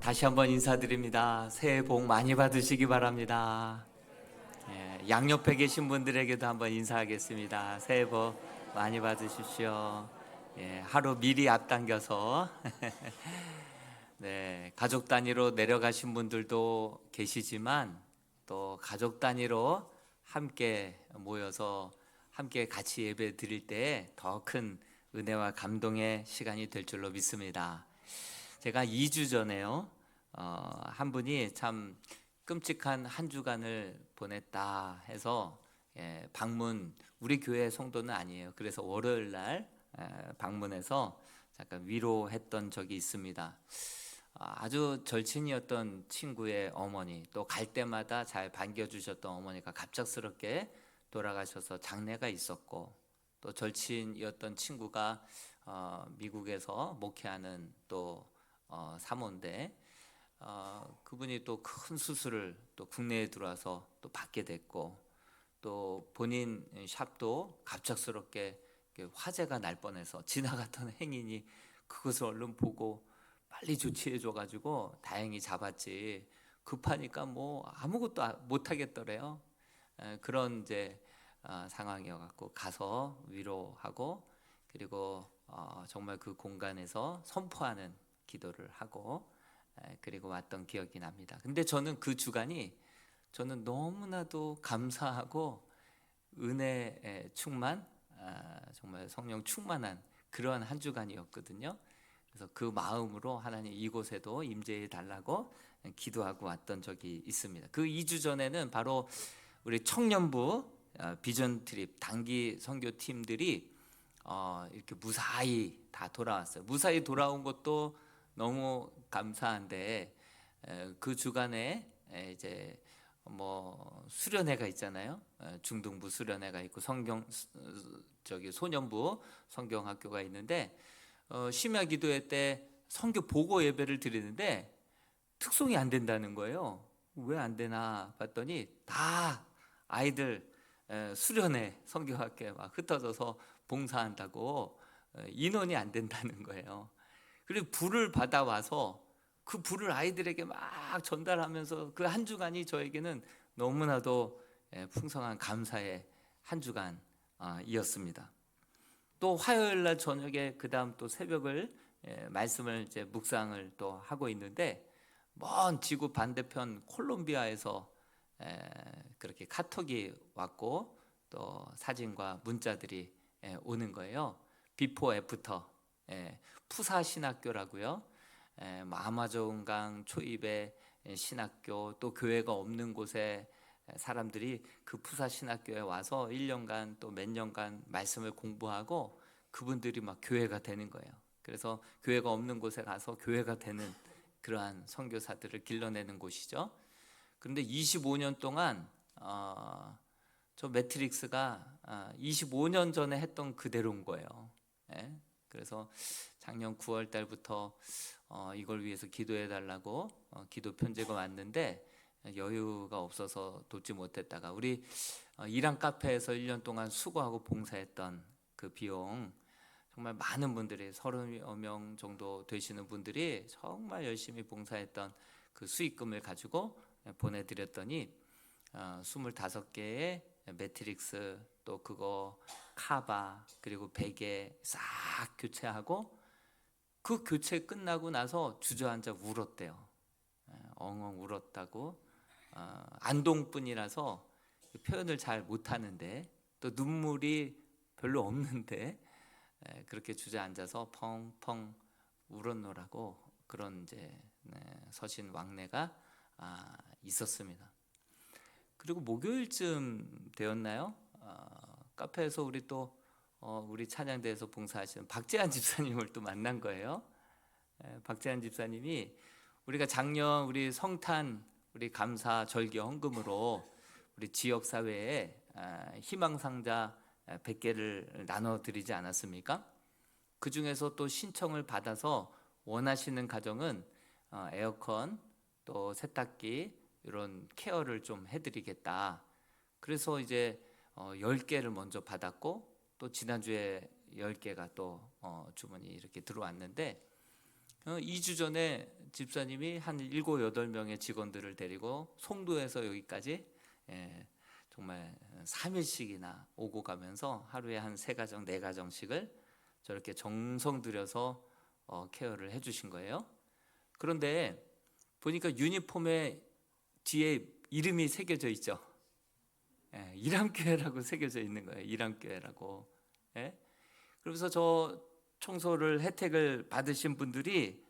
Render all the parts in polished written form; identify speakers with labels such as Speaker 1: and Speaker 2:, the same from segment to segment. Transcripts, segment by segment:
Speaker 1: 다시 한번 인사드립니다. 새해 복 많이 받으시기 바랍니다. 양옆에 계신 분들에게도 한번 인사하겠습니다. 새해 복 많이 받으십시오. 하루 미리 앞당겨서 네, 가족 단위로 내려가신 분들도 계시지만 또 가족 단위로 함께 모여서 함께 같이 예배 드릴 때 더 큰 은혜와 감동의 시간이 될 줄로 믿습니다. 제가 2주 전에요, 한 분이 참 끔찍한 한 주간을 보냈다 해서 방문, 우리 교회 성도는 아니에요. 그래서 월요일 날 방문해서 잠깐 위로했던 적이 있습니다. 아주 절친이었던 친구의 어머니, 또 갈 때마다 잘 반겨주셨던 어머니가 갑작스럽게 돌아가셔서 장례가 있었고, 또 절친이었던 친구가 미국에서 목회하는 또 사모인데, 그분이 또 큰 수술을 또 국내에 들어와서 또 받게 됐고, 또 본인 샵도 갑작스럽게 화재가 날 뻔해서 지나갔던 행인이 그것을 얼른 보고 빨리 조치해 줘가지고 다행히 잡았지, 급하니까 뭐 아무것도 못 하겠더래요. 그런 이제 상황이어갖고 가서 위로하고, 그리고 정말 그 공간에서 선포하는 기도를 하고 그리고 왔던 기억이 납니다. 근데 저는 그 주간이 저는 너무나도 감사하고 은혜에 충만, 정말 성령 충만한 그러한 한 주간이었거든요. 그래서 그 마음으로 하나님 이곳에도 임재해 달라고 기도하고 왔던 적이 있습니다. 그 2주 전에는 바로 우리 청년부 비전 트립 단기 선교 팀들이 이렇게 무사히 다 돌아왔어요. 무사히 돌아온 것도 너무 감사한데, 그 주간에 이제 뭐 수련회가 있잖아요. 중등부 수련회가 있고 소년부 성경학교가 있는데, 심야 기도회 때 선교 보고 예배를 드리는데 특송이 안 된다는 거예요. 왜 안 되나 봤더니 다 아이들 수련회 성경학교에 막 흩어져서 봉사한다고 인원이 안 된다는 거예요. 그리고 불을 받아와서 그 불을 아이들에게 막 전달하면서 그 한 주간이 저에게는 너무나도 풍성한 감사의 한 주간이었습니다. 또 화요일 날 저녁에 그 다음 또 새벽을 말씀을 이제 묵상을 또 하고 있는데, 먼 지구 반대편 콜롬비아에서 그렇게 카톡이 왔고 또 사진과 문자들이 오는 거예요. 비포 애프터, 푸사 신학교라고요. 뭐 아마존강 초입의 신학교, 또 교회가 없는 곳에 사람들이 그 푸사 신학교에 와서 1년간 또 몇 년간 말씀을 공부하고 그분들이 막 교회가 되는 거예요. 그래서 교회가 없는 곳에 가서 교회가 되는 그러한 선교사들을 길러내는 곳이죠. 그런데 25년 동안 저 매트릭스가 25년 전에 했던 그대로인 거예요. 그래서 작년 9월 달부터 이걸 위해서 기도해 달라고 기도 편지가 왔는데 여유가 없어서 돕지 못했다가, 우리 이란 카페에서 1년 동안 수고하고 봉사했던 그 비용, 정말 많은 분들이 30여 명 정도 되시는 분들이 정말 열심히 봉사했던 그 수익금을 가지고 보내드렸더니 25개의 매트릭스, 또 그거 카바, 그리고 베개 싹 교체하고, 그 교체 끝나고 나서 주저앉아 울었대요. 엉엉 울었다고. 안동뿐이라서 표현을 잘 못하는데, 또 눈물이 별로 없는데 그렇게 주저앉아서 펑펑 울었노라고, 그런 이제 서신 왕래가 있었습니다. 그리고 목요일쯤 되었나요? 카페에서 우리 또 우리 찬양대에서 봉사하시는 박재한 집사님을 또 만난 거예요. 박재한 집사님이 우리가 작년 우리 성탄 우리 감사 절기 헌금으로 우리 지역 사회에 희망상자 100개를 나눠드리지 않았습니까? 그 중에서 또 신청을 받아서 원하시는 가정은 에어컨, 또 세탁기, 이런 케어를 좀 해드리겠다. 그래서 이제 10개를 먼저 받았고, 또 지난주에 10개가 또 주문이 이렇게 들어왔는데, 2주 전에 집사님이 한 7, 8명의 직원들을 데리고 송도에서 여기까지 정말 3일씩이나 오고 가면서 하루에 한 3가정, 4가정씩을 저렇게 정성 들여서 케어를 해주신 거예요. 그런데 보니까 유니폼에 뒤에 이름이 새겨져 있죠. 이람교회라고 새겨져 있는 거예요. 이람교회라고. 그러면서 저 청소를 혜택을 받으신 분들이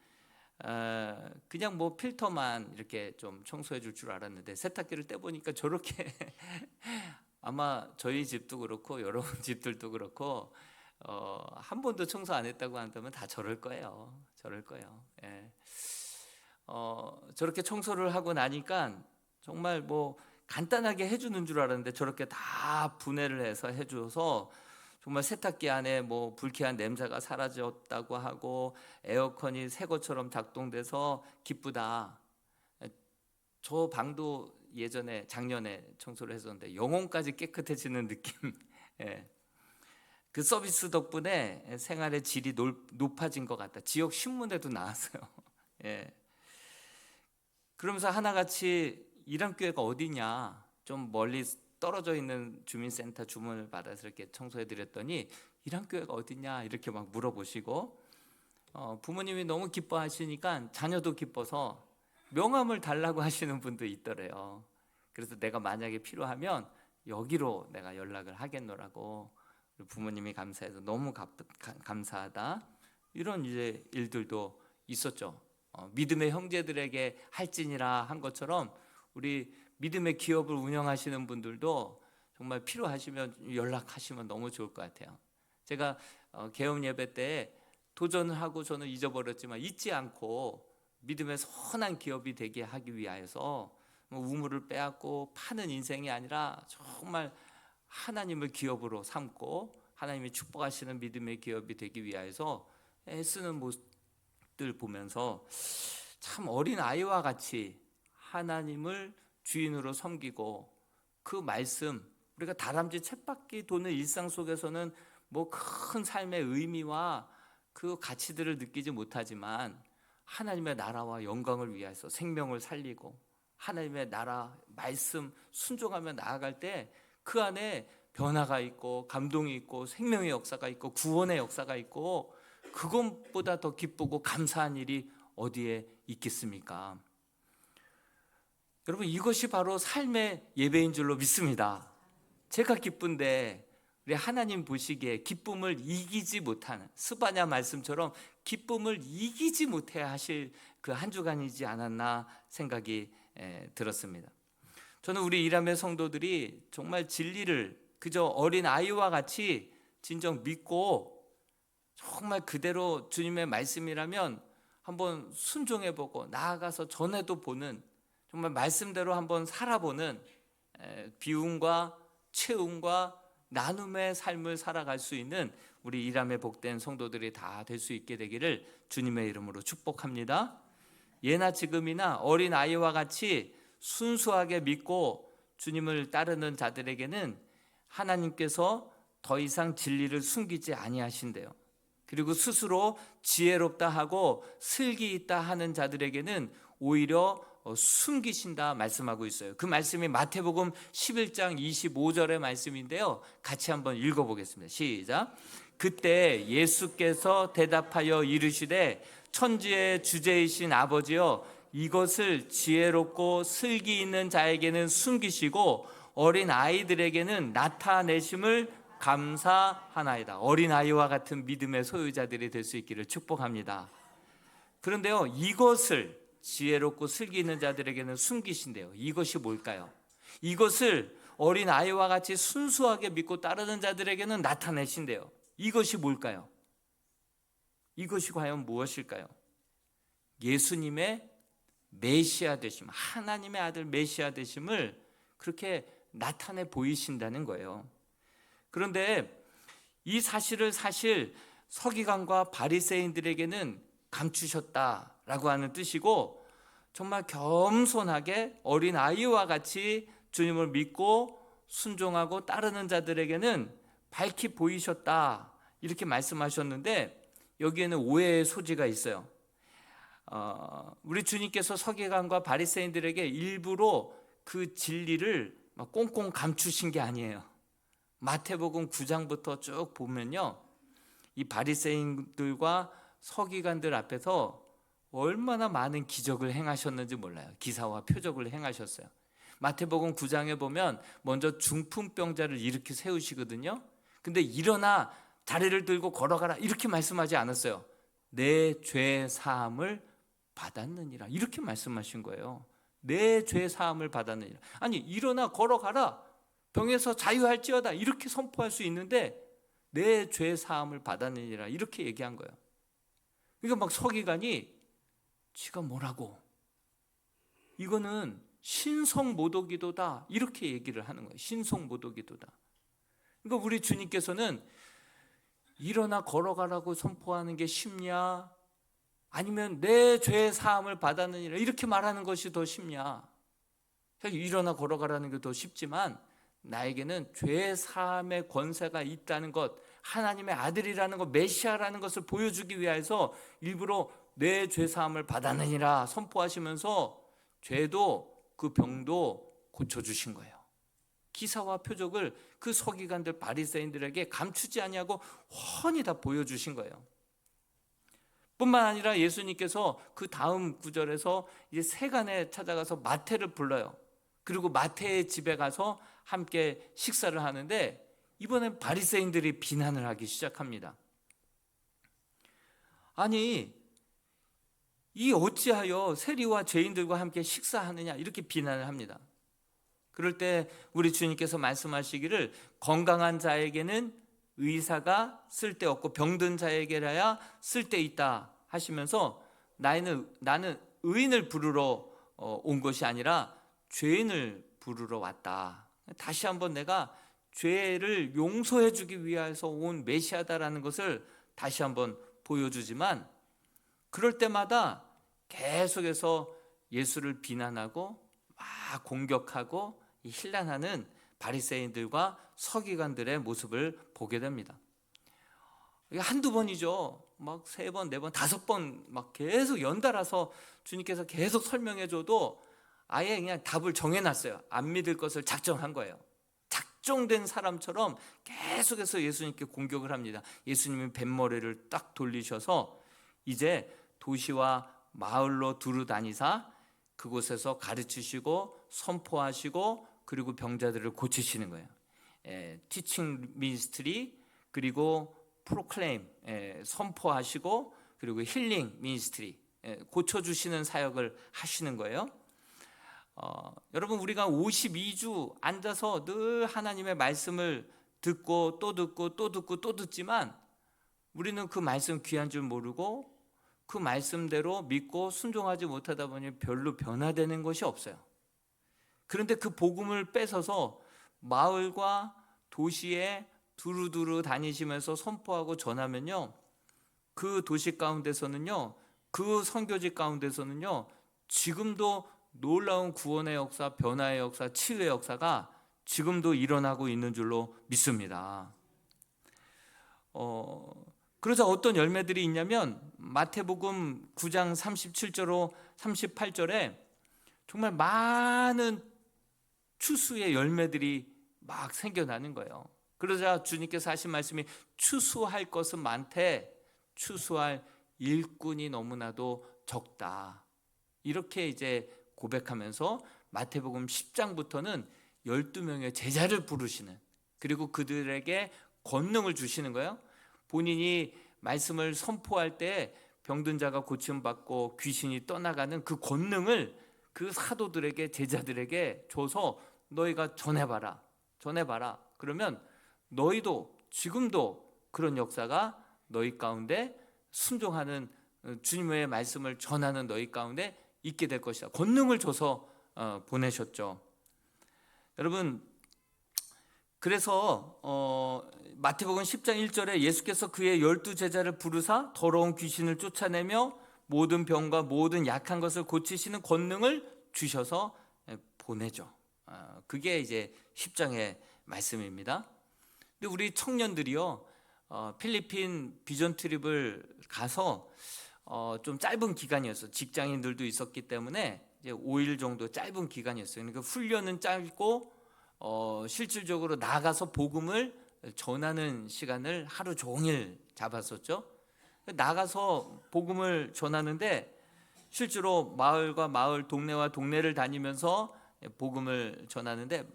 Speaker 1: 그냥 뭐 필터만 이렇게 좀 청소해 줄 줄 알았는데 세탁기를 떼보니까 저렇게 아마 저희 집도 그렇고 여러분 집들도 그렇고 한 번도 청소 안 했다고 한다면 다 저럴 거예요. 저럴 거예요. 저렇게 청소를 하고 나니까 정말 뭐 간단하게 해주는 줄 알았는데 저렇게 다 분해를 해서 해줘서 정말 세탁기 안에 뭐 불쾌한 냄새가 사라졌다고 하고 에어컨이 새 것처럼 작동돼서 기쁘다. 저 방도 예전에 작년에 청소를 했었는데 영혼까지 깨끗해지는 느낌. 그 서비스 덕분에 생활의 질이 높아진 것 같다. 지역 신문에도 나왔어요. 그러면서 하나같이 이람교회가 어디냐, 좀 멀리 떨어져 있는 주민센터 주문을 받아서 이렇게 청소해 드렸더니 이람교회가 어디냐 이렇게 막 물어보시고 부모님이 너무 기뻐하시니까 자녀도 기뻐서 명함을 달라고 하시는 분도 있더래요. 그래서 내가 만약에 필요하면 여기로 내가 연락을 하겠노라고 부모님이 감사해서 너무 감사하다 이런 이제 일들도 있었죠. 믿음의 형제들에게 할지니라 한 것처럼 우리 믿음의 기업을 운영하시는 분들도 정말 필요하시면 연락하시면 너무 좋을 것 같아요. 제가 개업 예배 때 도전을 하고 저는 잊어버렸지만 잊지 않고 믿음의 선한 기업이 되게 하기 위하여서 우물을 빼앗고 파는 인생이 아니라 정말 하나님을 기업으로 삼고 하나님이 축복하시는 믿음의 기업이 되기 위하여서 애쓰는 모습들 보면서 참 어린 아이와 같이 하나님을 주인으로 섬기고 그 말씀, 우리가 다람쥐 쳇바퀴 도는 일상 속에서는 뭐 큰 삶의 의미와 그 가치들을 느끼지 못하지만 하나님의 나라와 영광을 위해서 생명을 살리고 하나님의 나라 말씀 순종하며 나아갈 때 그 안에 변화가 있고 감동이 있고 생명의 역사가 있고 구원의 역사가 있고 그것보다 더 기쁘고 감사한 일이 어디에 있겠습니까? 여러분, 이것이 바로 삶의 예배인 줄로 믿습니다. 제가 기쁜데 우리 하나님 보시기에 기쁨을 이기지 못하는 스바냐 말씀처럼 기쁨을 이기지 못해 하실 그 한 주간이지 않았나 생각이 들었습니다. 저는 우리 이람의 성도들이 정말 진리를 그저 어린 아이와 같이 진정 믿고 정말 그대로 주님의 말씀이라면 한번 순종해보고 나아가서 전해도 보는, 정말 말씀대로 한번 살아보는 비움과 채움과 나눔의 삶을 살아갈 수 있는 우리 이람의 복된 성도들이 다 될 수 있게 되기를 주님의 이름으로 축복합니다. 예나 지금이나 어린 아이와 같이 순수하게 믿고 주님을 따르는 자들에게는 하나님께서 더 이상 진리를 숨기지 아니하신대요. 그리고 스스로 지혜롭다 하고 슬기 있다 하는 자들에게는 오히려 숨기신다 말씀하고 있어요. 그 말씀이 마태복음 11장 25절의 말씀인데요, 같이 한번 읽어보겠습니다. 시작. 그때 예수께서 대답하여 이르시되 천지의 주제이신 아버지여, 이것을 지혜롭고 슬기 있는 자에게는 숨기시고 어린 아이들에게는 나타내심을 감사하나이다. 어린 아이와 같은 믿음의 소유자들이 될 수 있기를 축복합니다. 그런데요, 이것을 지혜롭고 슬기 있는 자들에게는 숨기신대요. 이것이 뭘까요? 이것을 어린 아이와 같이 순수하게 믿고 따르는 자들에게는 나타내신대요. 이것이 뭘까요? 이것이 과연 무엇일까요? 예수님의 메시아 되심, 하나님의 아들 메시아 되심을 그렇게 나타내 보이신다는 거예요. 그런데 이 사실을 사실 서기관과 바리새인들에게는 감추셨다라고 하는 뜻이고, 정말 겸손하게 어린 아이와 같이 주님을 믿고 순종하고 따르는 자들에게는 밝히 보이셨다 이렇게 말씀하셨는데, 여기에는 오해의 소지가 있어요. 우리 주님께서 서기관과 바리새인들에게 일부러 그 진리를 막 꽁꽁 감추신 게 아니에요. 마태복음 9장부터 쭉 보면요, 이 바리새인들과 서기관들 앞에서 얼마나 많은 기적을 행하셨는지 몰라요. 기사와 표적을 행하셨어요. 마태복음 9장에 보면 먼저 중풍병자를 일으켜 세우시거든요. 근데 일어나 다리를 들고 걸어가라 이렇게 말씀하지 않았어요. 내 죄 사함을 받았느니라 이렇게 말씀하신 거예요. 내 죄 사함을 받았느니라. 아니, 일어나 걸어가라, 병에서 자유할지어다 이렇게 선포할 수 있는데 내 죄 사함을 받았느니라 이렇게 얘기한 거예요. 그러니까 막 서기관이 지가 뭐라고, 이거는 신성모독기도다 이렇게 얘기를 하는 거예요. 신성모독기도다. 그러니까 우리 주님께서는 일어나 걸어가라고 선포하는 게 쉽냐, 아니면 내 죄 사함을 받았느니라 이렇게 말하는 것이 더 쉽냐? 사실 일어나 걸어가라는 게 더 쉽지만 나에게는 죄 사함의 권세가 있다는 것, 하나님의 아들이라는 것, 메시아라는 것을 보여주기 위해서 일부러 내 죄 사함을 받았느니라 선포하시면서 죄도 그 병도 고쳐주신 거예요. 기사와 표적을 그 서기관들 바리새인들에게 감추지 아니하고 훤히 다 보여주신 거예요. 뿐만 아니라 예수님께서 그 다음 구절에서 이제 세간에 찾아가서 마태를 불러요. 그리고 마태의 집에 가서 함께 식사를 하는데 이번엔 바리새인들이 비난을 하기 시작합니다. 아니, 이 어찌하여 세리와 죄인들과 함께 식사하느냐 이렇게 비난을 합니다. 그럴 때 우리 주님께서 말씀하시기를 건강한 자에게는 의사가 쓸데없고 병든 자에게라야 쓸데있다 하시면서 나는 의인을 부르러 온 것이 아니라 죄인을 부르러 왔다. 다시 한번 내가 죄를 용서해 주기 위해서 온 메시아다라는 것을 다시 한번 보여주지만, 그럴 때마다 계속해서 예수를 비난하고 막 공격하고 힐난하는 바리새인들과 서기관들의 모습을 보게 됩니다. 이게 한두 번이죠. 막 3번, 4번, 5번 막 계속 연달아서 주님께서 계속 설명해 줘도 아예 그냥 답을 정해놨어요. 안 믿을 것을 작정한 거예요. 작정된 사람처럼 계속해서 예수님께 공격을 합니다. 예수님이 뱃머리를 딱 돌리셔서 이제 도시와 마을로 두루 다니사 그곳에서 가르치시고 선포하시고 그리고 병자들을 고치시는 거예요. 티칭 미니스트리, 그리고 프로클레임, 선포하시고, 그리고 힐링 미니스트리, 고쳐주시는 사역을 하시는 거예요. 여러분, 우리가 52주 앉아서 늘 하나님의 말씀을 듣고 또 듣고 또 듣고 또 듣지만 우리는 그 말씀 귀한 줄 모르고 그 말씀대로 믿고 순종하지 못하다 보니 별로 변화되는 것이 없어요. 그런데 그 복음을 뺏어서 마을과 도시에 두루두루 다니시면서 선포하고 전하면요, 그 도시 가운데서는요, 그 선교지 가운데서는요, 지금도 놀라운 구원의 역사, 변화의 역사, 치유의 역사가 지금도 일어나고 있는 줄로 믿습니다. 그러자 어떤 열매들이 있냐면 마태복음 9장 37절로 38절에 정말 많은 추수의 열매들이 막 생겨나는 거예요. 그러자 주님께서 하신 말씀이 추수할 것은 많되 추수할 일꾼이 너무나도 적다. 이렇게 이제 고백하면서 마태복음 10장부터는 12명의 제자를 부르시는, 그리고 그들에게 권능을 주시는 거예요. 본인이 말씀을 선포할 때 병든 자가 고침받고 귀신이 떠나가는 그 권능을 그 사도들에게, 제자들에게 줘서 너희가 전해봐라. 그러면 너희도 지금도 그런 역사가 너희 가운데 순종하는, 주님의 말씀을 전하는 너희 가운데 있게 될 것이다. 권능을 줘서 보내셨죠. 여러분, 그래서 마태복음 10장 1절에 예수께서 그의 12제자를 부르사 더러운 귀신을 쫓아내며 모든 병과 모든 약한 것을 고치시는 권능을 주셔서 보내죠. 그게 이제 10장의 말씀입니다. 근데 우리 청년들이요, 필리핀 비전 트립을 가서 좀 짧은 기간이었어요. 직장인들도 있었기 때문에 이제 5일 정도 짧은 기간이었어요. 그러니까 훈련은 짧고 실질적으로 나가서 복음을 전하는 시간을 하루 종일 잡았었죠. 나가서 복음을 전하는데 실제로 마을과 마을, 동네와 동네를 다니면서 복음을 전하는데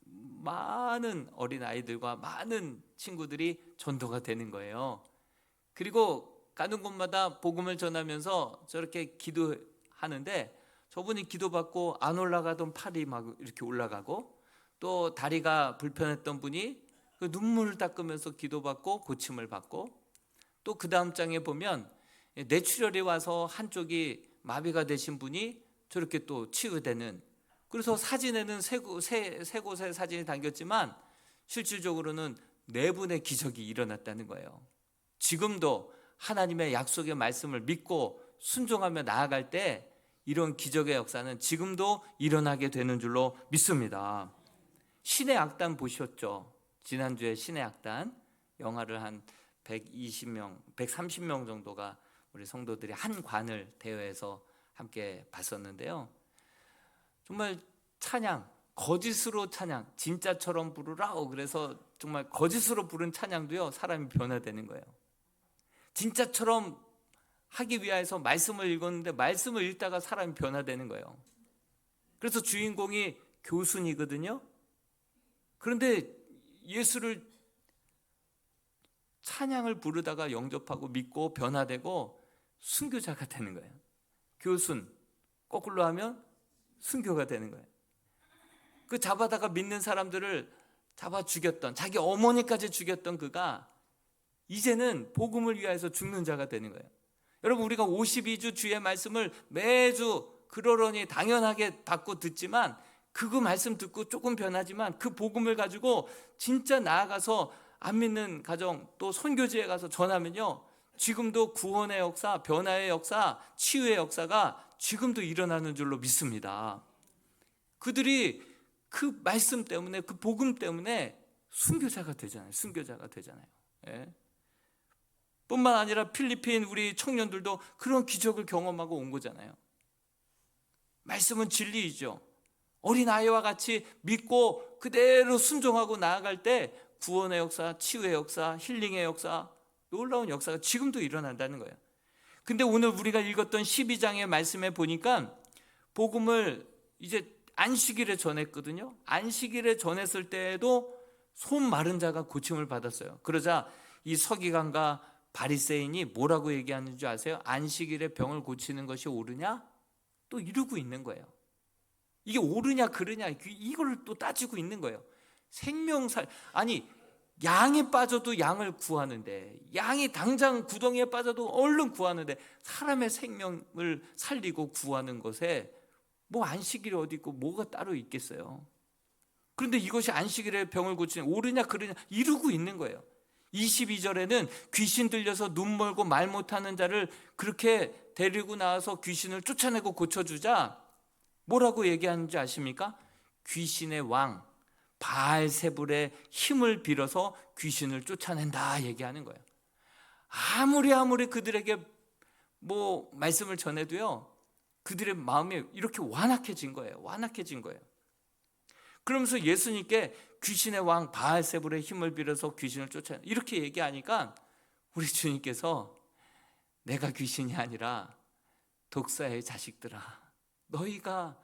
Speaker 1: 많은 어린 아이들과 많은 친구들이 전도가 되는 거예요. 그리고 가는 곳마다 복음을 전하면서 저렇게 기도하는데 저분이 기도받고 안 올라가던 팔이 막 이렇게 올라가고, 또 다리가 불편했던 분이 그 눈물을 닦으면서 기도받고 고침을 받고, 또 그 다음 장에 보면 뇌출혈이 와서 한쪽이 마비가 되신 분이 저렇게 또 치유되는, 그래서 사진에는 세 곳의 사진이 담겼지만 실질적으로는 네 분의 기적이 일어났다는 거예요. 지금도 하나님의 약속의 말씀을 믿고 순종하며 나아갈 때 이런 기적의 역사는 지금도 일어나게 되는 줄로 믿습니다. 신의 악단 보셨죠? 지난주에 신의 악단 영화를 한 120명, 130명 정도가 우리 성도들이 한 관을 대여해서 함께 봤었는데요. 정말 찬양, 거짓으로 찬양, 진짜처럼 부르라고, 그래서 정말 거짓으로 부른 찬양도요 사람이 변화되는 거예요. 진짜처럼 하기 위해서 말씀을 읽었는데 말씀을 읽다가 사람이 변화되는 거예요. 그래서 주인공이 교순이거든요. 그런데 예수를 찬양을 부르다가 영접하고 믿고 변화되고 순교자가 되는 거예요. 교순, 거꾸로 하면 순교가 되는 거예요. 그 잡아다가 믿는 사람들을 잡아 죽였던, 자기 어머니까지 죽였던 그가 이제는 복음을 위하여서 죽는 자가 되는 거예요. 여러분, 우리가 52주 주의 말씀을 매주 그러려니 당연하게 받고 듣지만, 그 말씀 듣고 조금 변하지만 그 복음을 가지고 진짜 나아가서 안 믿는 가정, 또 선교지에 가서 전하면요, 지금도 구원의 역사, 변화의 역사, 치유의 역사가 지금도 일어나는 줄로 믿습니다. 그들이 그 말씀 때문에, 그 복음 때문에 순교자가 되잖아요. 순교자가 되잖아요. 예. 뿐만 아니라 필리핀 우리 청년들도 그런 기적을 경험하고 온 거잖아요. 말씀은 진리이죠. 어린아이와 같이 믿고 그대로 순종하고 나아갈 때 구원의 역사, 치유의 역사, 힐링의 역사, 놀라운 역사가 지금도 일어난다는 거예요. 근데 오늘 우리가 읽었던 12장의 말씀에 보니까 복음을 이제 안식일에 전했거든요. 안식일에 전했을 때에도 손 마른 자가 고침을 받았어요. 그러자 이 서기관과 바리새인이 뭐라고 얘기하는 줄 아세요? 안식일에 병을 고치는 것이 옳으냐? 또 이러고 있는 거예요. 이게 옳으냐 그르냐 이걸 또 따지고 있는 거예요. 생명살, 아니 양이 빠져도 양을 구하는데, 양이 당장 구덩이에 빠져도 얼른 구하는데 사람의 생명을 살리고 구하는 것에 뭐 안식일이 어디 있고 뭐가 따로 있겠어요. 그런데 이것이 안식일에 병을 고치는 옳으냐 그르냐 이러고 있는 거예요. 22절에는 귀신 들려서 눈 멀고 말 못하는 자를 그렇게 데리고 나와서 귀신을 쫓아내고 고쳐주자 뭐라고 얘기하는지 아십니까? 귀신의 왕 바알세불의 힘을 빌어서 귀신을 쫓아낸다 얘기하는 거예요. 아무리 그들에게 뭐 말씀을 전해도요, 그들의 마음이 이렇게 완악해진 거예요. 완악해진 거예요. 그러면서 예수님께 귀신의 왕 바알세불의 힘을 빌어서 귀신을 쫓아낸다 이렇게 얘기하니까 우리 주님께서 내가 귀신이 아니라 독사의 자식들아, 너희가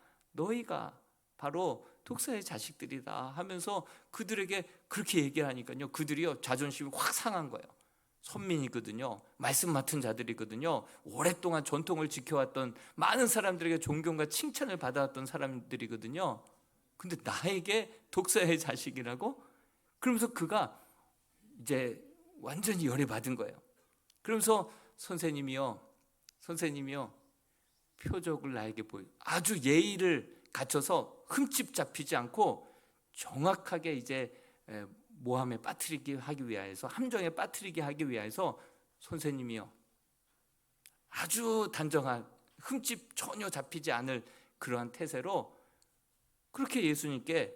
Speaker 1: 바로 독사의 자식들이다 하면서 그들에게 그렇게 얘기하니까요, 그들이요 자존심이 확 상한 거예요. 선민이거든요. 말씀 맡은 자들이거든요. 오랫동안 전통을 지켜왔던 많은 사람들에게 존경과 칭찬을 받아왔던 사람들이거든요. 근데 나에게 독사의 자식이라고? 그러면서 그가 이제 완전히 열이 받은 거예요. 그러면서 선생님이요 표적을 나에게 보여, 아주 예의를 갖춰서 흠집 잡히지 않고 정확하게 이제 모함에 빠뜨리게 하기 위하여서, 함정에 빠뜨리게 하기 위하여서 선생님이요 아주 단정한 흠집 전혀 잡히지 않을 그러한 태세로 그렇게 예수님께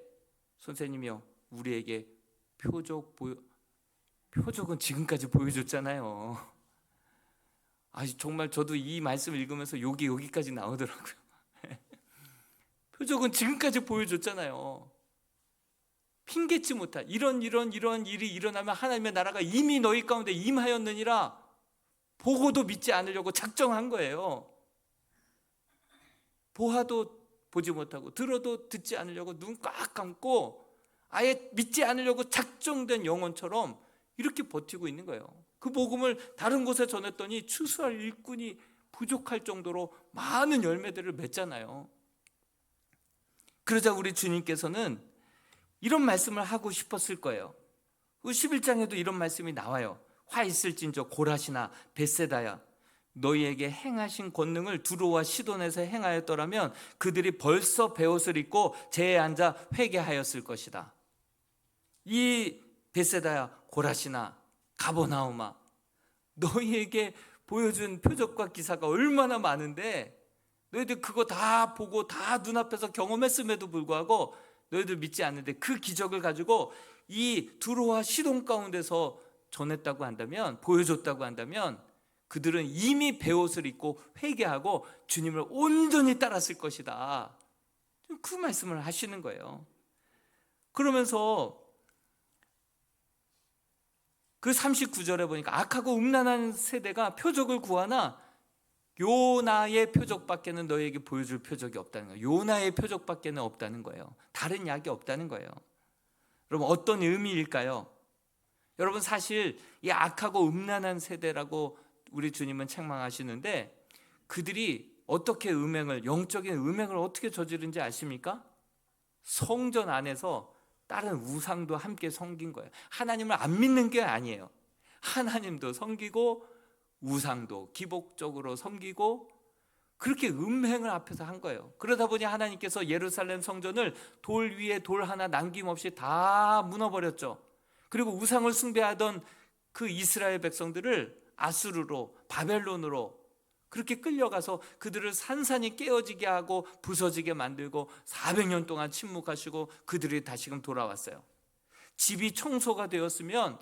Speaker 1: 선생님이요 우리에게 표적은 지금까지 보여줬잖아요. 정말 저도 이 말씀을 읽으면서 욕이 여기까지 나오더라고요. 표적은 지금까지 보여줬잖아요. 핑계치 못할 이런 일이 일어나면 하나님의 나라가 이미 너희 가운데 임하였느니라 보고도 믿지 않으려고 작정한 거예요. 보아도 보지 못하고 들어도 듣지 않으려고 눈 꽉 감고 아예 믿지 않으려고 작정된 영혼처럼 이렇게 버티고 있는 거예요. 그 복음을 다른 곳에 전했더니 추수할 일꾼이 부족할 정도로 많은 열매들을 맺잖아요. 그러자 우리 주님께서는 이런 말씀을 하고 싶었을 거예요. 11장에도 이런 말씀이 나와요. 화 있을진저 고라시나 벳세다야, 너희에게 행하신 권능을 두로와 시돈에서 행하였더라면 그들이 벌써 베옷을 입고 제에 앉아 회개하였을 것이다. 이 벳세다야, 고라시나, 가버나움아, 너희에게 보여준 표적과 기사가 얼마나 많은데 너희들 그거 다 보고 다 눈앞에서 경험했음에도 불구하고 너희들 믿지 않는데 그 기적을 가지고 이 두로와 시돈 가운데서 전했다고 한다면, 보여줬다고 한다면 그들은 이미 베옷을 입고 회개하고 주님을 온전히 따랐을 것이다. 그 말씀을 하시는 거예요. 그러면서 그 39절에 보니까 악하고 음란한 세대가 표적을 구하나 요나의 표적밖에는 너희에게 보여줄 표적이 없다는 거예요. 요나의 표적밖에는 없다는 거예요. 다른 약이 없다는 거예요. 여러분, 어떤 의미일까요? 여러분, 사실 이 악하고 음란한 세대라고 우리 주님은 책망하시는데 그들이 어떻게 영적인 음행을 어떻게 저지른지 아십니까? 성전 안에서 다른 우상도 함께 섬긴 거예요. 하나님을 안 믿는 게 아니에요. 하나님도 섬기고 우상도 기복적으로 섬기고 그렇게 음행을 앞에서 한 거예요. 그러다 보니 하나님께서 예루살렘 성전을 돌 위에 돌 하나 남김없이 다 무너버렸죠. 그리고 우상을 숭배하던 그 이스라엘 백성들을 아수르로, 바벨론으로 그렇게 끌려가서 그들을 산산이 깨어지게 하고 부서지게 만들고 400년 동안 침묵하시고 그들이 다시금 돌아왔어요. 집이 청소가 되었으면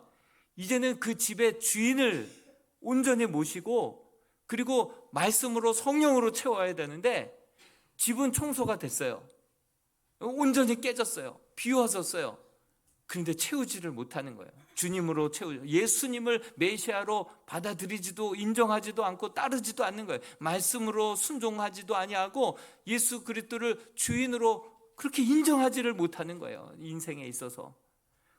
Speaker 1: 이제는 그 집의 주인을 온전히 모시고 그리고 말씀으로 성령으로 채워야 되는데 집은 청소가 됐어요. 온전히 깨졌어요. 비워졌어요. 그런데 채우지를 못하는 거예요. 주님으로 예수님을 메시아로 받아들이지도 인정하지도 않고 따르지도 않는 거예요. 말씀으로 순종하지도 아니하고 예수 그리스도를 주인으로 그렇게 인정하지를 못하는 거예요. 인생에 있어서.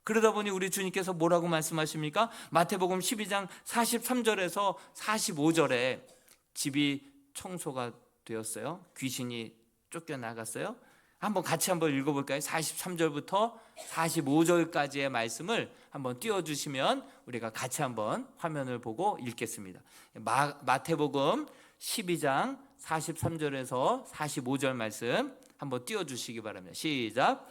Speaker 1: 그러다 보니 우리 주님께서 뭐라고 말씀하십니까? 마태복음 12장 43절에서 45절에 집이 청소가 되었어요. 귀신이 쫓겨나갔어요. 같이 한번 읽어볼까요? 43절부터 45절까지의 말씀을 한번 띄워주시면 우리가 같이 한번 화면을 보고 읽겠습니다. 마태복음 12장 43절에서 45절 말씀 한번 띄워주시기 바랍니다. 시작.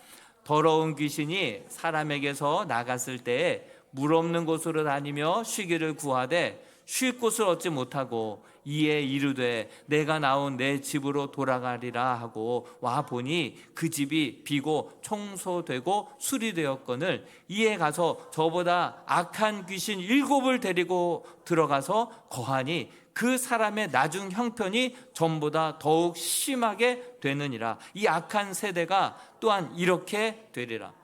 Speaker 1: 더러운 귀신이 사람에게서 나갔을 때에 물 없는 곳으로 다니며 쉬기를 구하되 쉴 곳을 얻지 못하고 이에 이르되 내가 나온 내 집으로 돌아가리라 하고 와 보니 그 집이 비고 청소되고 수리되었거늘 이에 가서 저보다 악한 귀신 7을 데리고 들어가서 거하니 그 사람의 나중 형편이 전보다 더욱 심하게 되느니라. 이 악한 세대가 또한 이렇게 되리라.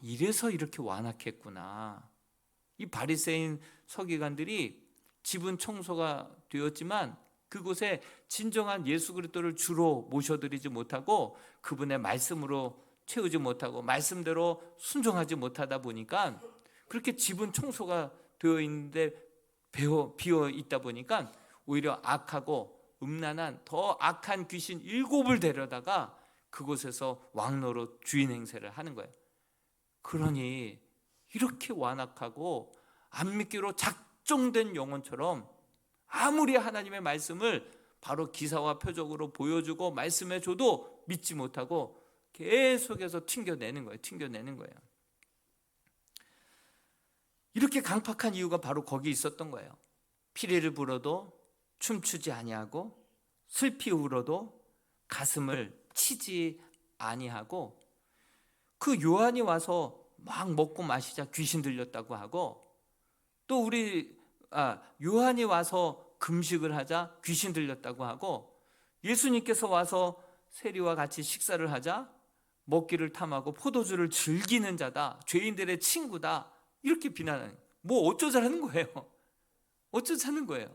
Speaker 1: 이래서 이렇게 완악했구나. 이 바리새인 서기관들이 집은 청소가 되었지만 그곳에 진정한 예수 그리스도를 주로 모셔드리지 못하고 그분의 말씀으로 채우지 못하고 말씀대로 순종하지 못하다 보니까 그렇게 집은 청소가 되어 있는데 비어 있다 보니까 오히려 악하고 음란한 더 악한 귀신 7을 데려다가 그곳에서 왕노로 주인 행세를 하는 거예요. 그러니 이렇게 완악하고 안 믿기로 작정된 영혼처럼 아무리 하나님의 말씀을 바로 기사와 표적으로 보여주고 말씀해줘도 믿지 못하고 계속해서 튕겨내는 거예요. 이렇게 강팍한 이유가 바로 거기 있었던 거예요. 피리를 불어도 춤추지 아니하고 슬피 울어도 가슴을 치지 아니하고 그 요한이 와서 막 먹고 마시자 귀신 들렸다고 하고 또 요한이 와서 금식을 하자 귀신 들렸다고 하고, 예수님께서 와서 세리와 같이 식사를 하자 먹기를 탐하고 포도주를 즐기는 자다, 죄인들의 친구다, 이렇게 비난하는, 뭐 어쩌자는 거예요. 어쩌자는 거예요.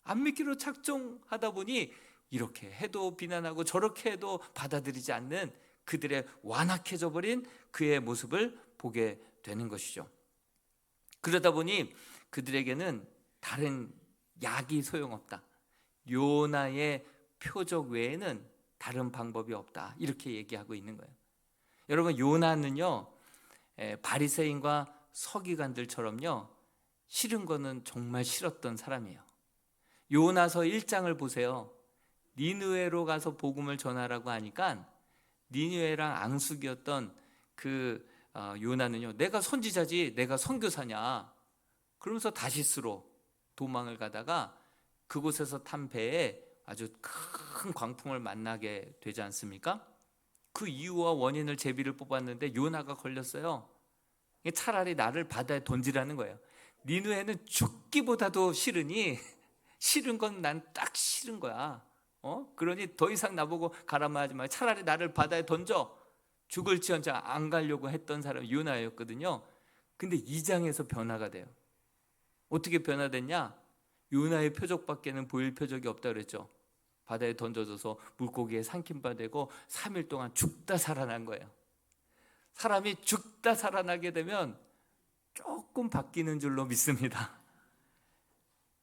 Speaker 1: 안 믿기로 작정하다 보니 이렇게 해도 비난하고 저렇게 해도 받아들이지 않는 그들의 완악해져 버린 그의 모습을 보게 되는 것이죠. 그러다 보니 그들에게는 다른 약이 소용없다, 요나의 표적 외에는 다른 방법이 없다, 이렇게 얘기하고 있는 거예요. 여러분, 요나는요 바리새인과 서기관들처럼요 싫은 거는 정말 싫었던 사람이에요. 요나서 1장을 보세요. 니느웨로 가서 복음을 전하라고 하니까 니느웨랑 앙숙이었던 그 요나는요, 내가 선지자지 내가 선교사냐, 그러면서 다시스로 도망을 가다가 그곳에서 탄 배에 아주 큰 광풍을 만나게 되지 않습니까? 그 이유와 원인을 제비를 뽑았는데 요나가 걸렸어요. 차라리 나를 바다에 던지라는 거예요. 니느웨는 죽기보다도 싫으니 싫은 건 난 딱 싫은 거야. 그러니 더 이상 나보고 가라마 하지 마. 차라리 나를 바다에 던져. 죽을지언정 안 가려고 했던 사람이 요나였거든요. 근데 2장에서 변화가 돼요. 어떻게 변화됐냐? 요나의 표적밖에는 보일 표적이 없다 그랬죠. 바다에 던져져서 물고기에 삼킨바 되고 3일 동안 죽다 살아난 거예요. 사람이 죽다 살아나게 되면 조금 바뀌는 줄로 믿습니다.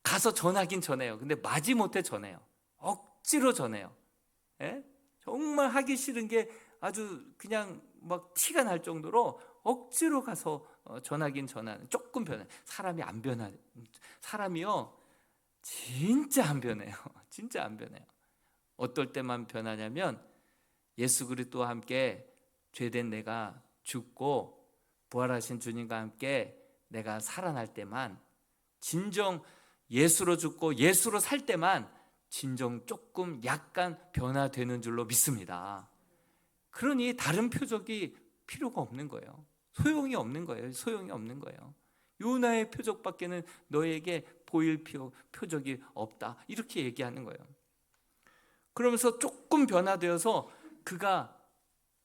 Speaker 1: 가서 전하긴 전해요. 근데 마지못해 전해요. 억지로 전해요. 정말 하기 싫은 게 아주 그냥 막 티가 날 정도로 억지로 가서 전하긴 전하는, 조금 변해. 사람이 안 변하. 사람이요 진짜 안 변해요. 진짜 안 변해요. 어떨 때만 변하냐면 예수 그리스도와 함께 죄된 내가 죽고 부활하신 주님과 함께 내가 살아날 때만, 진정 예수로 죽고 예수로 살 때만 진정 조금 약간 변화되는 줄로 믿습니다. 그러니 다른 표적이 필요가 없는 거예요. 소용이 없는 거예요. 소용이 없는 거예요. 요나의 표적밖에는 너에게 보일 표적이 없다, 이렇게 얘기하는 거예요. 그러면서 조금 변화되어서 그가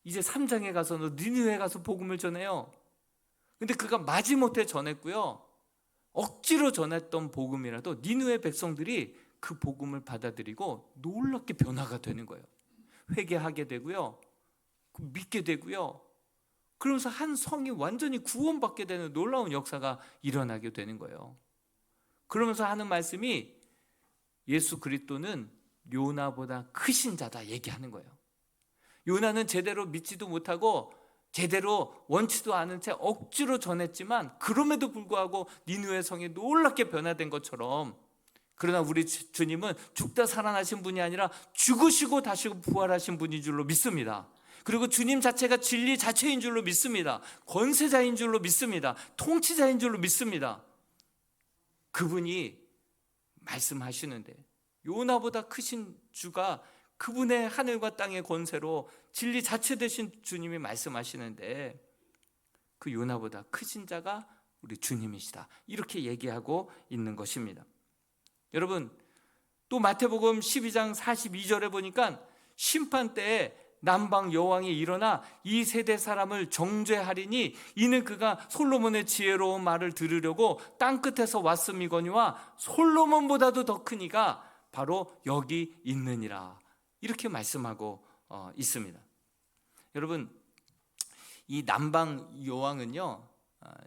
Speaker 1: 이제 3장에 가서 니느웨에 가서 복음을 전해요. 근데 그가 마지못해 전했고요, 억지로 전했던 복음이라도 니느웨 백성들이 그 복음을 받아들이고 놀랍게 변화가 되는 거예요. 회개하게 되고요, 믿게 되고요, 그러면서 한 성이 완전히 구원받게 되는 놀라운 역사가 일어나게 되는 거예요. 그러면서 하는 말씀이 예수 그리스도는 요나보다 크신 자다 얘기하는 거예요. 요나는 제대로 믿지도 못하고 제대로 원치도 않은 채 억지로 전했지만 그럼에도 불구하고 니느웨 성이 놀랍게 변화된 것처럼, 그러나 우리 주님은 죽다 살아나신 분이 아니라 죽으시고 다시 부활하신 분인 줄로 믿습니다. 그리고 주님 자체가 진리 자체인 줄로 믿습니다. 권세자인 줄로 믿습니다. 통치자인 줄로 믿습니다. 그분이 말씀하시는데 요나보다 크신 주가, 그분의 하늘과 땅의 권세로 진리 자체 되신 주님이 말씀하시는데 그 요나보다 크신 자가 우리 주님이시다, 이렇게 얘기하고 있는 것입니다. 여러분, 또 마태복음 12장 42절에 보니까 심판 때에 남방 여왕이 일어나 이 세대 사람을 정죄하리니 이는 그가 솔로몬의 지혜로운 말을 들으려고 땅끝에서 왔음이거니와 솔로몬보다도 더 크니가 바로 여기 있느니라, 이렇게 말씀하고 있습니다. 여러분, 이 남방 여왕은요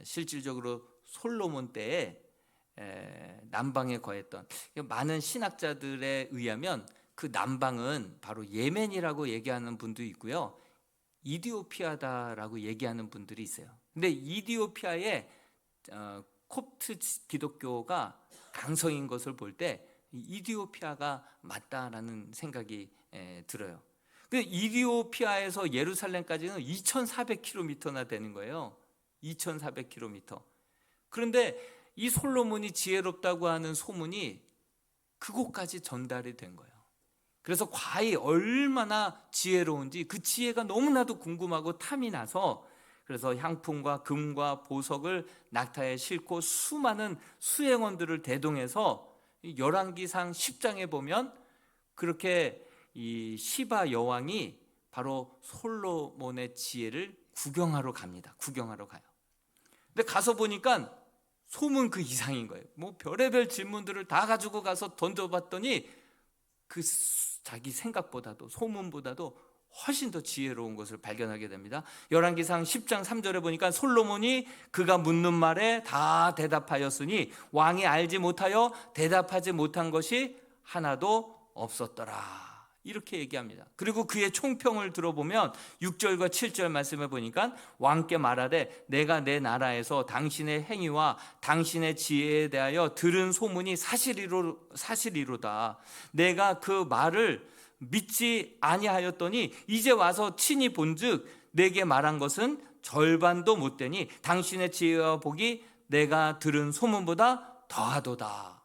Speaker 1: 실질적으로 솔로몬 때에 남방에 거했던, 많은 신학자들에 의하면 그 남방은 바로 예멘이라고 얘기하는 분도 있고요, 이디오피아다라고 얘기하는 분들이 있어요. 근데 이디오피아의 콥트 기독교가 강성인 것을 볼 때 이디오피아가 맞다라는 생각이 들어요. 근데 이디오피아에서 예루살렘까지는 2,400km나 되는 거예요. 2,400km. 그런데 이 솔로몬이 지혜롭다고 하는 소문이 그곳까지 전달이 된 거예요. 그래서 과히 얼마나 지혜로운지 그 지혜가 너무나도 궁금하고 탐이 나서, 그래서 향품과 금과 보석을 낙타에 싣고 수많은 수행원들을 대동해서 열왕기상 10장에 보면 그렇게 이 시바 여왕이 바로 솔로몬의 지혜를 구경하러 갑니다. 구경하러 가요. 근데 가서 보니까 소문 그 이상인 거예요. 뭐 별의별 질문들을 다 가지고 가서 던져봤더니 그 자기 생각보다도, 소문보다도 훨씬 더 지혜로운 것을 발견하게 됩니다. 열왕기상 10장 3절에 보니까 솔로몬이 그가 묻는 말에 다 대답하였으니 왕이 알지 못하여 대답하지 못한 것이 하나도 없었더라, 이렇게 얘기합니다. 그리고 그의 총평을 들어보면 6절과 7절 말씀해 보니까 왕께 말하되 내가 내 나라에서 당신의 행위와 당신의 지혜에 대하여 들은 소문이 사실이로다. 내가 그 말을 믿지 아니하였더니 이제 와서 친히 본즉 내게 말한 것은 절반도 못 되니 당신의 지혜와 복이 내가 들은 소문보다 더하도다.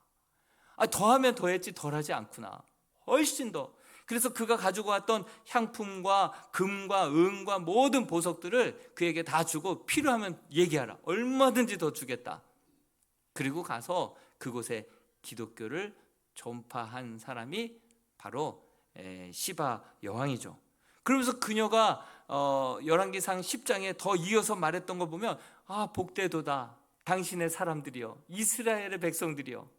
Speaker 1: 더하면 더했지 덜하지 않구나. 훨씬 더. 그래서 그가 가지고 왔던 향품과 금과 은과 모든 보석들을 그에게 다 주고 필요하면 얘기하라. 얼마든지 더 주겠다. 그리고 가서 그곳에 기독교를 전파한 사람이 바로 시바 여왕이죠. 그러면서 그녀가 열왕기상 10장에 더 이어서 말했던 거 보면 복되도다 당신의 사람들이여, 이스라엘의 백성들이여,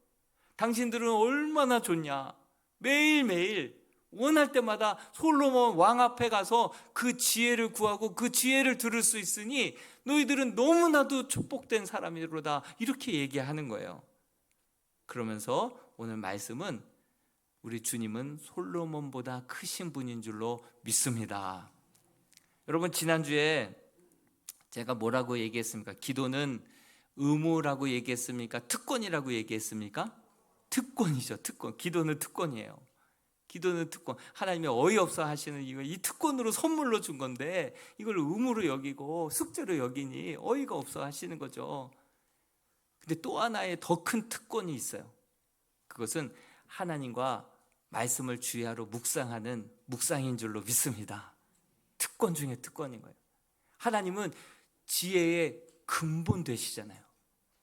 Speaker 1: 당신들은 얼마나 좋냐. 매일매일 원할 때마다 솔로몬 왕 앞에 가서 그 지혜를 구하고 그 지혜를 들을 수 있으니 너희들은 너무나도 축복된 사람이로다, 이렇게 얘기하는 거예요. 그러면서 오늘 말씀은 우리 주님은 솔로몬보다 크신 분인 줄로 믿습니다. 여러분, 지난주에 제가 뭐라고 얘기했습니까? 기도는 의무라고 얘기했습니까? 특권이라고 얘기했습니까? 특권이죠. 특권. 기도는 특권이에요. 기도는 특권. 하나님이 어이없어 하시는 이거 이 특권으로 선물로 준 건데 이걸 의무로 여기고 숙제로 여기니 어이가 없어 하시는 거죠. 근데 또 하나의 더 큰 특권이 있어요. 그것은 하나님과 말씀을 주야로 묵상하는 묵상인 줄로 믿습니다. 특권 중에 특권인 거예요. 하나님은 지혜의 근본 되시잖아요.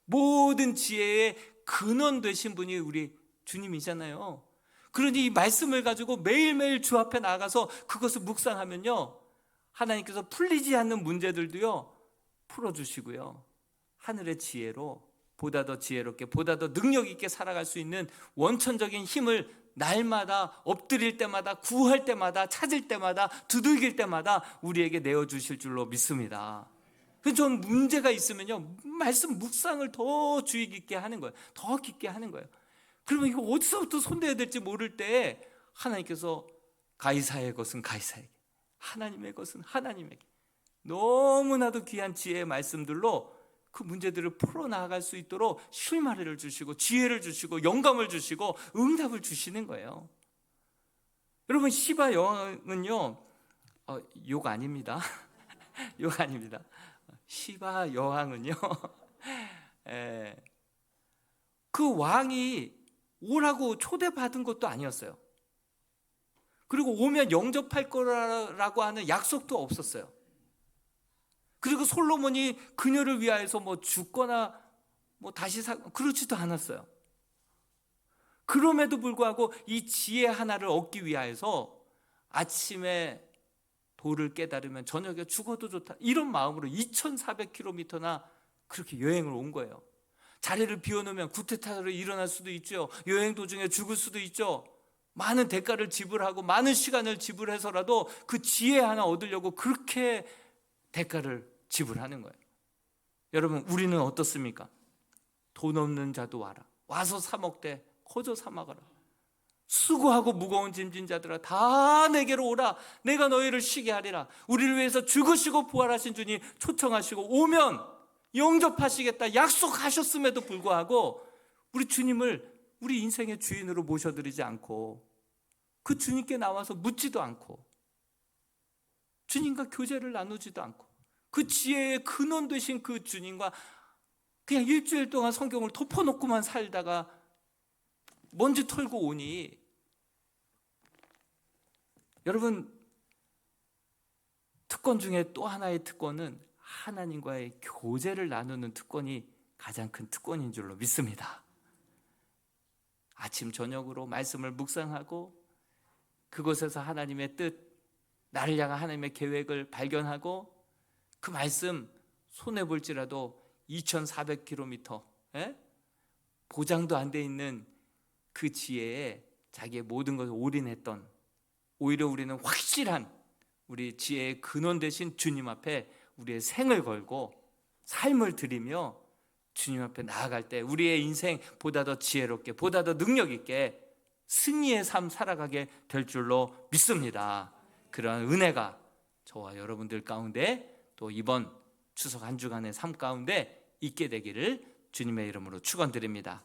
Speaker 1: 모든 지혜의 근원 되신 분이 우리 주님이잖아요. 그러니 이 말씀을 가지고 매일매일 주 앞에 나가서 그것을 묵상하면요, 하나님께서 풀리지 않는 문제들도요 풀어주시고요, 하늘의 지혜로 보다 더 지혜롭게, 보다 더 능력 있게 살아갈 수 있는 원천적인 힘을 날마다 엎드릴 때마다, 구할 때마다, 찾을 때마다, 두들길 때마다 우리에게 내어주실 줄로 믿습니다. 그래서 좀 문제가 있으면요, 말씀 묵상을 더 주의 깊게 하는 거예요. 더 깊게 하는 거예요. 그러면 이거 어디서부터 손대야 될지 모를 때 하나님께서 가이사의 것은 가이사에게, 하나님의 것은 하나님에게, 너무나도 귀한 지혜의 말씀들로 그 문제들을 풀어나갈 수 있도록 실마리를 주시고 지혜를 주시고 영감을 주시고 응답을 주시는 거예요. 여러분, 시바 여왕은요, 욕 아닙니다. 욕 아닙니다. 시바 여왕은요 그 왕이 오라고 초대받은 것도 아니었어요. 그리고 오면 영접할 거라고 하는 약속도 없었어요. 그리고 솔로몬이 그녀를 위하여서 뭐 죽거나 뭐 다시 그렇지도 않았어요. 그럼에도 불구하고 이 지혜 하나를 얻기 위하여서 아침에 도를 깨달으면 저녁에 죽어도 좋다, 이런 마음으로 2400km나 그렇게 여행을 온 거예요. 자리를 비워놓으면 구태타로 일어날 수도 있죠. 여행 도중에 죽을 수도 있죠. 많은 대가를 지불하고 많은 시간을 지불해서라도 그 지혜 하나 얻으려고 그렇게 대가를 지불하는 거예요. 여러분, 우리는 어떻습니까? 돈 없는 자도 와라. 와서 사 먹되 거저 사 먹어라. 수고하고 무거운 짐진 자들아 다 내게로 오라. 내가 너희를 쉬게 하리라. 우리를 위해서 죽으시고 부활하신 주님 초청하시고 오면 영접하시겠다 약속하셨음에도 불구하고 우리 주님을 우리 인생의 주인으로 모셔드리지 않고 그 주님께 나와서 묻지도 않고 주님과 교제를 나누지도 않고 그 지혜의 근원 되신 그 주님과 그냥 일주일 동안 성경을 덮어놓고만 살다가 먼지 털고 오니, 여러분, 특권 중에 또 하나의 특권은 하나님과의 교제를 나누는 특권이 가장 큰 특권인 줄로 믿습니다. 아침 저녁으로 말씀을 묵상하고 그곳에서 하나님의 뜻, 나를 향한 하나님의 계획을 발견하고 그 말씀 손해볼지라도 2400km 보장도 안 돼 있는 그 지혜에 자기의 모든 것을 올인했던, 오히려 우리는 확실한 우리 지혜의 근원 되신 주님 앞에 우리의 생을 걸고 삶을 드리며 주님 앞에 나아갈 때 우리의 인생 보다 더 지혜롭게, 보다 더 능력 있게 승리의 삶 살아가게 될 줄로 믿습니다. 그러한 은혜가 저와 여러분들 가운데 또 이번 추석 한 주간의 삶 가운데 있게 되기를 주님의 이름으로 축원드립니다.